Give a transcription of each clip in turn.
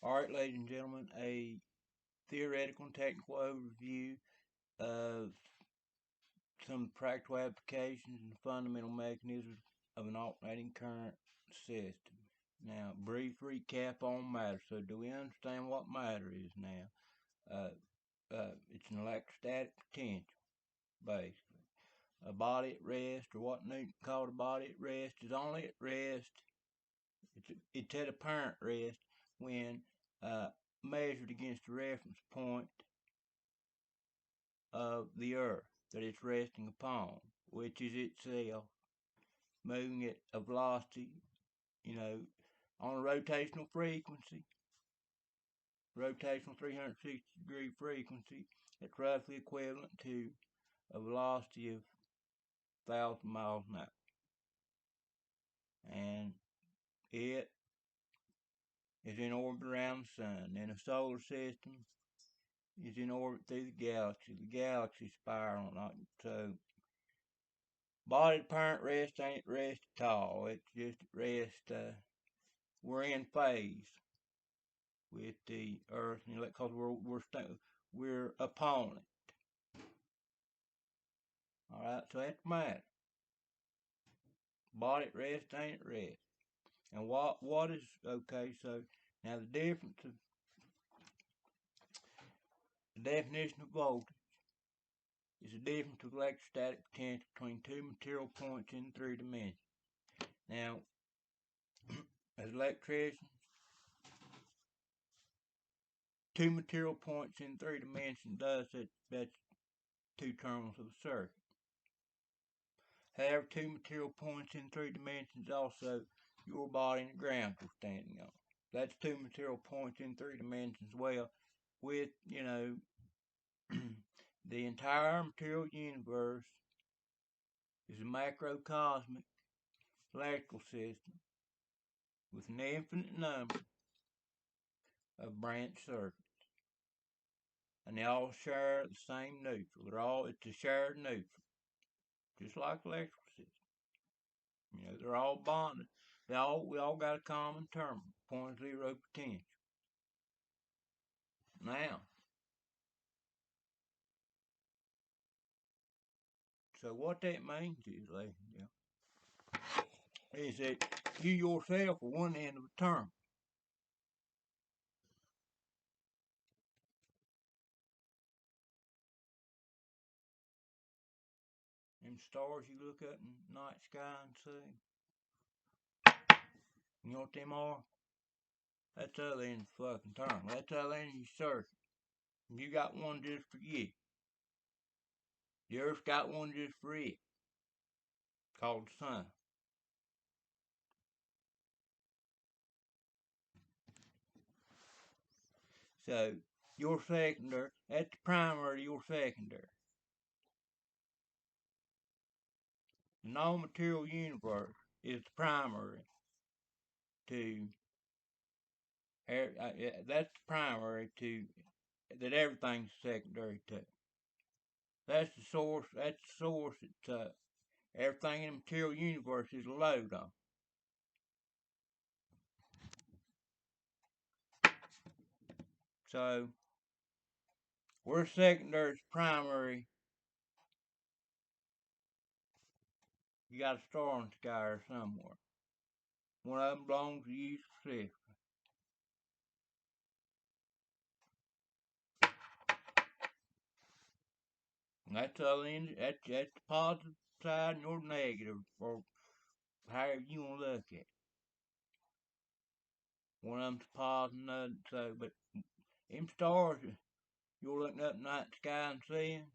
Alright, ladies and gentlemen, a theoretical and technical overview of some practical applications and fundamental mechanisms of an alternating current system. Now, brief recap on matter. So, do we understand what matter is now? It's an electrostatic potential, basically. A body at rest, or what Newton called a body at rest, is only at rest. It's at apparent rest when measured against the reference point of the Earth that it's resting upon, which is itself moving at a velocity, on a rotational 360-degree frequency, that's roughly equivalent to a velocity of 1,000 miles an hour. And it is in orbit around the sun. And the solar system is in orbit through the galaxy. The galaxy spiral. So, body apparent rest ain't rest at all. It's just rest. We're in phase with the Earth, because we're upon it. All right, so that's matter. Body at rest ain't at rest. And what is okay? So now the definition of voltage is the difference of electrostatic potential between two material points in 3 dimensions. Now, as electricians, two material points in 3 dimensions that's 2 terminals of a circuit. However, 2 material points in 3 dimensions also your body and the ground you're standing on. That's 2 material points in 3 dimensions as well, with, the entire material universe is a macrocosmic electrical system with an infinite number of branch circuits. And they all share the same neutral. It's a shared neutral, just like electrical system. They're all bonded. We all got a common terminal, point zero potential. Now, so what that means is, ladies and gentlemen, is that you yourself are one end of a terminal. Them stars you look up in the night sky and see, you know what them are? That's the other end of the fucking terminal. That's the other end of your circuit. You got one just for you. The Earth's got one just for it, called the sun. So, your secondary, that's the primary of your secondary. The non-material universe is the primary to, that's the primary to, that everything's secondary to. That's the source that everything in the material universe is a load on. So, we're secondary to primary. You got a star in the sky or somewhere. One of them belongs to you specifically. And that's the other end. That's the positive side and your negative, or however you want to look at it. One of them's positive, another so. But them stars you're looking up in the night sky and seeing,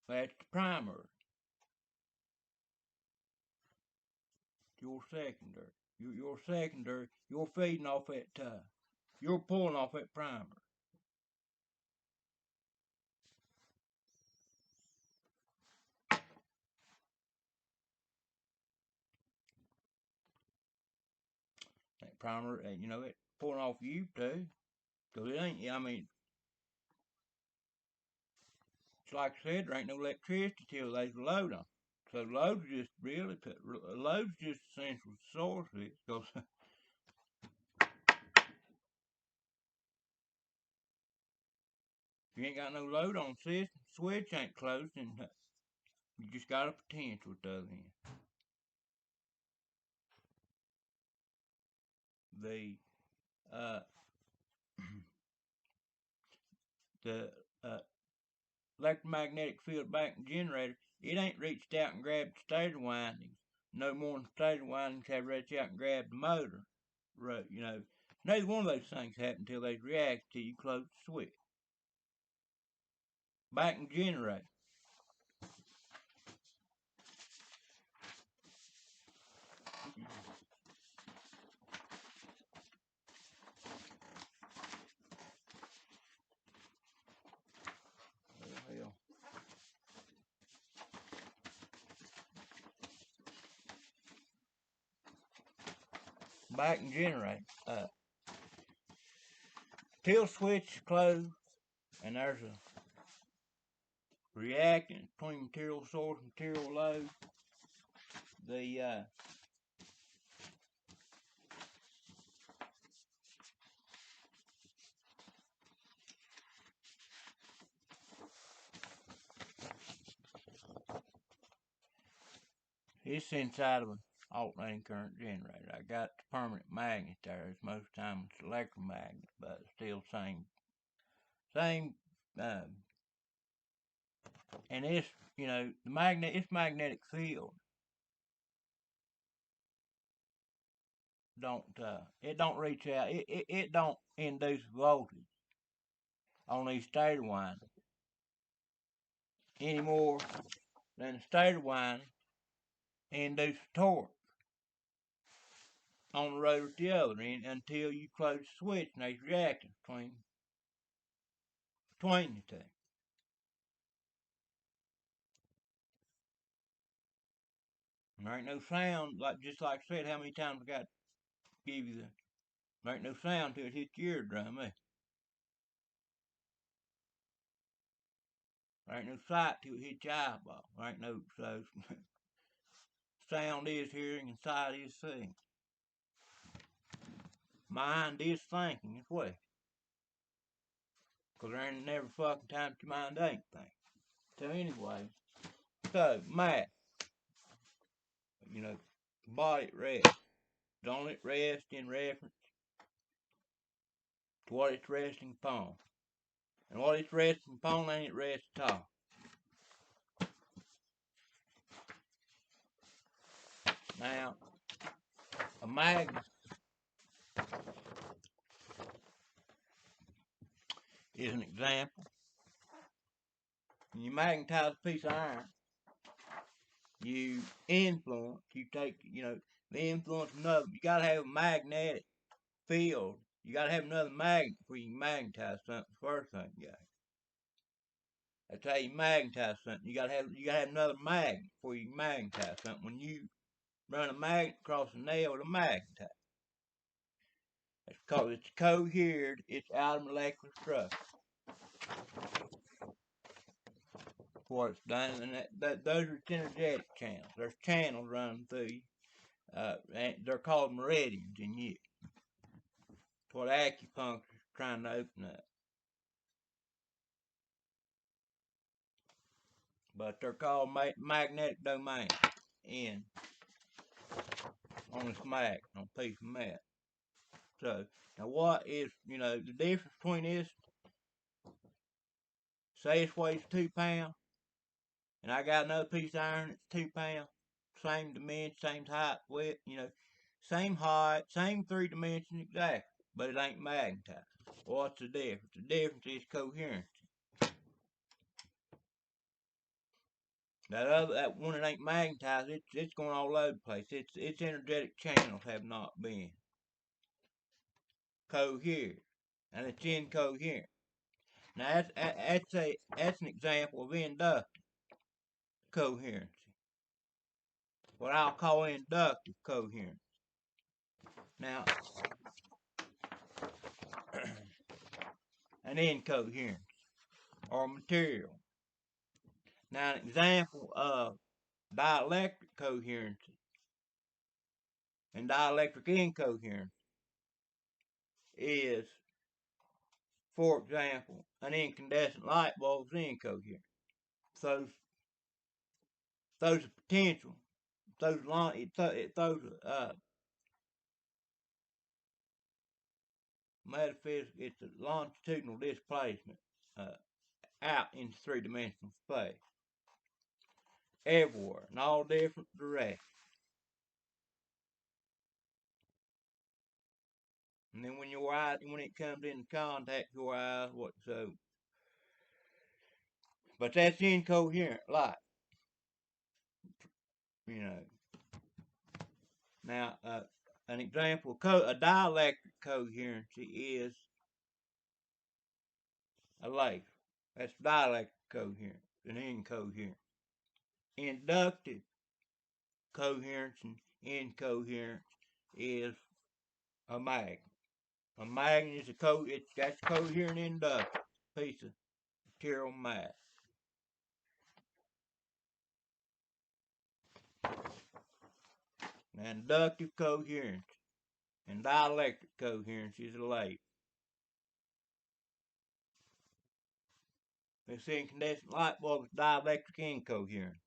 that's the primary. Your secondary. Your secondary. You're feeding off that. You're pulling off that primary. That primary, it's pulling off you too. Because it ain't, it's like I said, there ain't no electricity till there's a load on. So load's just really, load's just essential source of it, because if you ain't got no load on the system, switch ain't closed, and you just got a potential at the other end. The uh, the electromagnetic field banking generator, it ain't reached out and grabbed the stator windings no more than stator windings have reached out and grabbed the motor. Right, you know, neither one of those things happen until they react till you close the switch. Banking generator. Oh, hell. Banking generator. Till switch is closed and there's a reactant between material source and material load, the it's inside of an alternating current generator. I got the permanent magnet there. It's most of the time it's electromagnet, but still same and it's, you know, it's magnetic field don't it don't reach out, it don't induce voltage on these stator windings any more than the stator winding induce torque on the rotor at the other end until you close the switch and there's reactance between the two. There ain't no sound, just like I said, how many times I got to give you there ain't no sound till it hits your eardrum, eh? There ain't no sight till it hits your eyeball. There ain't no, so sound is hearing and sight is seeing. Mind is thinking as well. Because there ain't never fucking time that your mind ain't thinking. So anyway, so Matt, you know, body at rest. Don't it rest in reference to what it's resting upon. And what it's resting upon ain't it rest at all. Now, a magnet is an example. When you magnetize a piece of iron, you take, you know, the influence of another. You gotta have a magnetic field. You gotta have another magnet before you can magnetize something. First thing you got. That's how you magnetize something. You gotta have another magnet before you can magnetize something. When you run a magnet across a nail, it'll magnetize. That's because it's cohered, it's out of molecular structure. What it's done, and those are energetic channels. There's channels running through, and they're called meridians in you. It's what acupuncture is trying to open up. But they're called magnetic domains on this magnet, on a piece of metal. So, now what is, you know, the difference between this, say this weighs 2 pounds, and I got another piece of iron that's 2 pounds, same dimension, same height, width, you know, same height, same 3 dimensions exactly, but it ain't magnetized. What's the difference? The difference is coherency. That one that ain't magnetized, it's going all over the place. Its energetic channels have not been coherent, and it's incoherent. Now that's an example of inductive coherency. What I'll call inductive coherence. Now, an incoherence or material. Now, an example of dielectric coherency and dielectric incoherence is, for example, an incandescent light bulb's incoherent. Those potential, it throws metaphysics, it's a longitudinal displacement out into three-dimensional space, everywhere, in all different directions. And then when it comes into contact with your eyes, but that's incoherent light, you know. Now, an example of a dielectric coherency is a laser. That's dielectric coherence and incoherent. Inductive coherence and incoherence is a magnet. A magnet is that's coherent inductive piece of material mass. Now, inductive coherence and dielectric coherence is a laser. This incandescent light bulb is dielectric incoherence.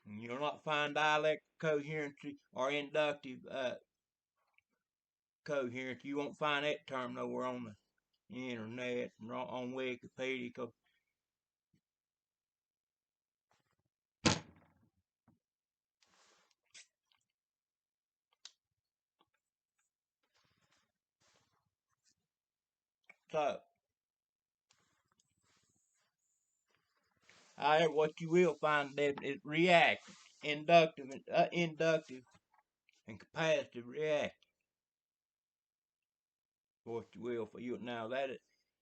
And you'll not find dielectric coherency or inductive coherence. You won't find that term nowhere on the internet and on Wikipedia. So, however, what you will find is reactive, inductive, and capacitive reactive. What you will for you now that is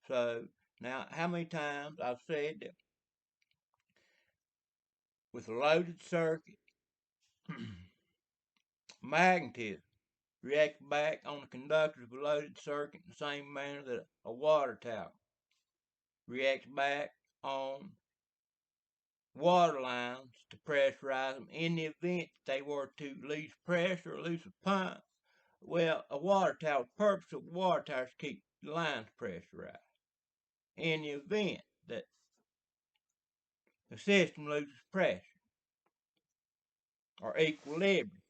so. Now, how many times I've said that with a loaded circuit, magnetism reacts back on the conductors of a loaded circuit in the same manner that a water tower reacts back on water lines to pressurize them in the event that they were to lose pressure or lose a pump. Well, a water tower, the purpose of a water tower is to keep the lines pressurized. In the event that the system loses pressure or equilibrium,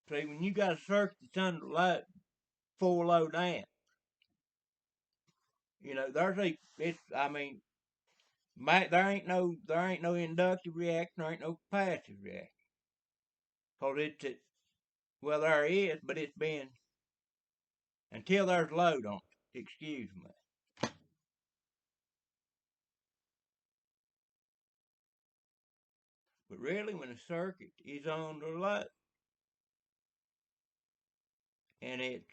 see, when you got a circuit that's under load, full load amp, you know, there ain't no inductive reaction, there ain't no capacitive reaction. Cause well, there is, but it's been, until there's load on it, excuse me. But really, when a circuit is under load, and it's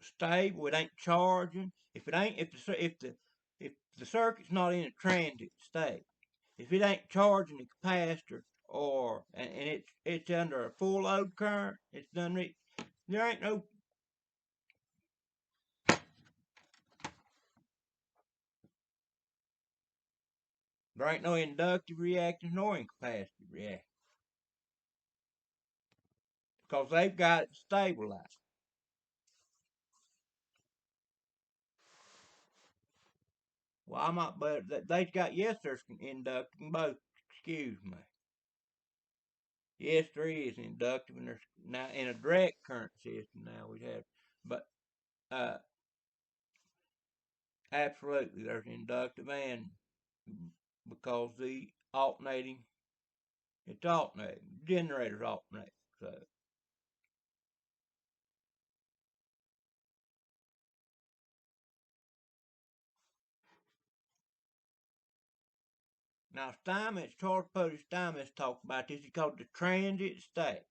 stable, it ain't charging. If the circuit's not in a transit state, if it ain't charging the capacitor and it's under a full load current, there ain't no inductive reactance nor incapacitive reactance because they've got it stabilized. Well, I might, but they've got, yes, there's inductive in both. Excuse me. Yes, there is inductive, and there's now in a direct current system. Now we have, but absolutely, there's inductive and because it's alternating. Generators alternate. So now Charles Potter Steinmetz talked about this. He called it the transit state.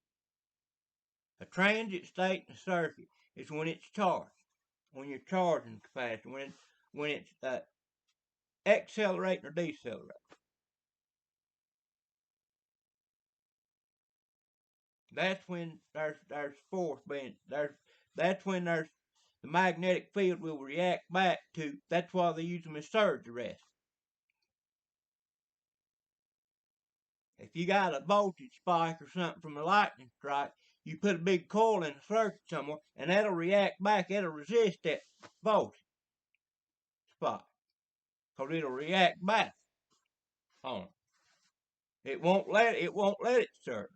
A transit state in the circuit is when it's charged, when you're charging the capacitor, when it's accelerating or decelerating. That's when there's force being that's when there's the magnetic field will react back to. That's why they use them as surge arrest. If you got a voltage spike or something from a lightning strike, you put a big coil in a circuit somewhere, and that'll react back. It'll resist that voltage spike, cause it'll react back on it. It won't let it surge.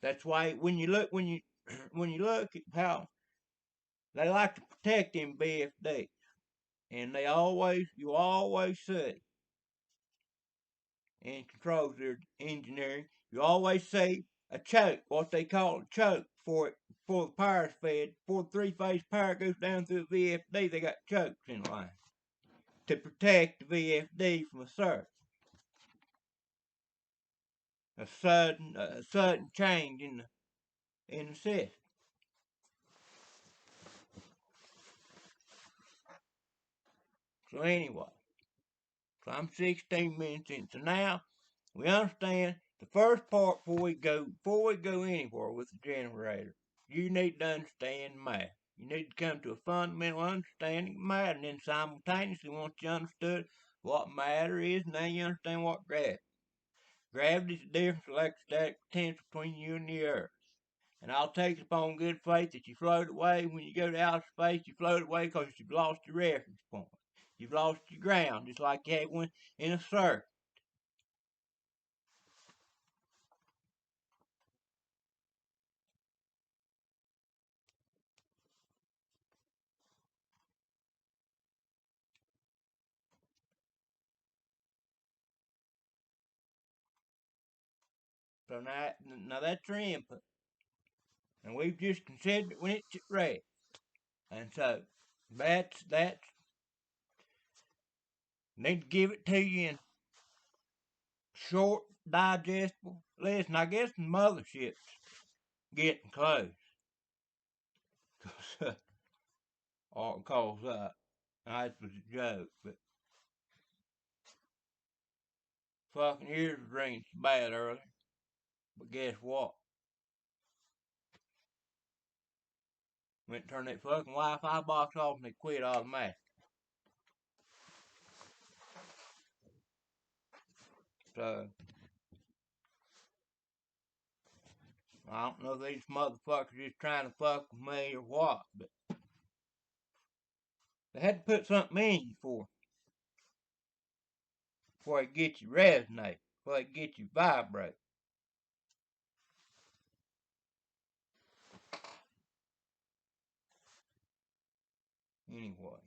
That's why when you look when you look at how they like to protect them VFDs, and you always see in controls their engineering, you always see a choke, what they call a choke before the power's fed, before the three-phase power goes down through the VFD, they got chokes in line to protect the VFD from a surge. A sudden change in the system. So anyway, so I'm 16 minutes in. So now we understand the first part before we go anywhere with the generator. You need to understand math. You need to come to a fundamental understanding of matter, and then simultaneously, once you understood what matter is, now you understand what gravity. Gravity is the difference of electrostatic potential between you and the earth. And I'll take it upon good faith that you float away when you go to outer space. You float away because you've lost your reference point. You've lost your ground, just like you had one in a circle. So now that's your input. And we've just considered it when it's at rest. And so that's need to give it to you in short, digestible. Listen, I guess the mothership's getting close. Cause that was a joke, but fucking ears were ringing so bad earlier. But guess what? Went and turned that fucking Wi-Fi box off and it quit automatically. So I don't know if these motherfuckers just trying to fuck with me or what, but they had to put something in you before it gets you resonate, before it gets you vibrate. Anyway.